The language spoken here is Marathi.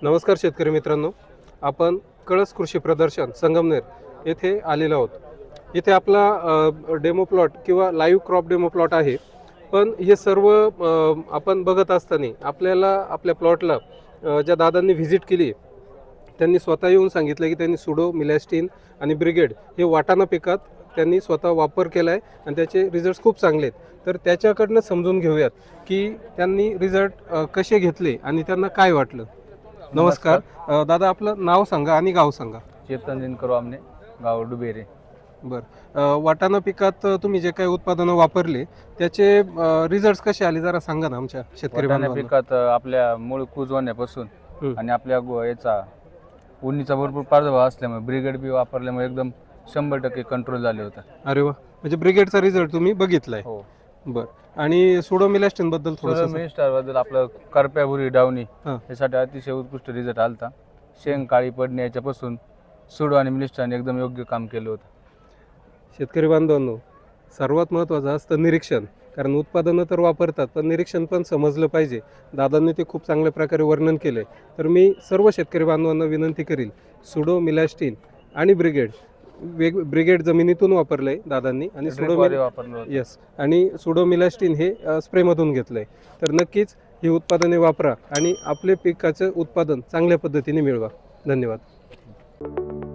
नमस्कार शेतकरी मित्रांनो, आपण कळस कृषी प्रदर्शन संगमनेर येथे आलेलो आहोत। इथे आपला डेमो प्लॉट किंवा लाईव्ह क्रॉप डेमो प्लॉट आहे। पण हे सर्व आपण बघत असताना आपल्याला आपल्या प्लॉटला ज्या दादांनी व्हिजिट केली त्यांनी स्वतः येऊन सांगितलं की त्यांनी सुडो मिलॅस्टीन आणि ब्रिगेड हे वाटाणा पिकात त्यांनी स्वतः वापर केला आहे आणि त्याचे रिझल्ट्स खूप चांगले आहेत। तर त्याच्याकडनं समजून घेऊयात की त्यांनी रिझल्ट कसे घेतले आणि त्यांना काय वाटलं। नमस्कार दादा, आपलं नाव सांगा आणि गाव सांगा। चेतन दिनकर आमने, गाव डुबेरे। बरं, वाटाणा पिकात तुम्ही जे काही उत्पादनं वापरले त्याचे रिझल्ट्स कसे आले जरा सांगा ना आमच्या शेतकरी वाटाणा बांधवांना। पिकात आपल्या मूळ कूज होण्यापासून आणि आपल्या याचा उन्नीचा भरपूर प्रादुर्भाव असल्यामुळे ब्रिगेड बी वापरल्यामुळे एकदम 100% कंट्रोल झाले होता। अरे वा, म्हणजे ब्रिगेडचा रिझल्ट तुम्ही बघितलाय। हो, बरं, आणि सुडोमिलॅस्टिन बद्दल सोलर थोडंसं मिनिस्टर बद्दल आपलं करप्याभुरी डावणी हां यासाठी अतिशय उत्कृष्ट रिझल्ट आलता। शेंग काळी पडणे याच्यापासून सुडो आणि मिनिस्टरने एकदम योग्य काम केलं होतं। शेतकरी बांधवांनो, सर्वात महत्त्वाचं असतं निरीक्षण, कारण उत्पादनं तर वापरतात पण निरीक्षण पण समजलं पाहिजे। दादांनी ते खूप चांगल्या प्रकारे वर्णन केलं आहे। तर मी सर्व शेतकरी बांधवांना विनंती करील, सुडो मिलॅस्टीन आणि ब्रिगेड जमिनीतून वापरलं आहे दादांनी आणि वापरलं होतं। येस, आणि सुडो मिलॅस्टीन हे स्प्रेमधून घेतलं आहे। तर नक्कीच ही उत्पादने वापरा आणि आपले पिकाचं उत्पादन चांगल्या पद्धतीने मिळवा। धन्यवाद।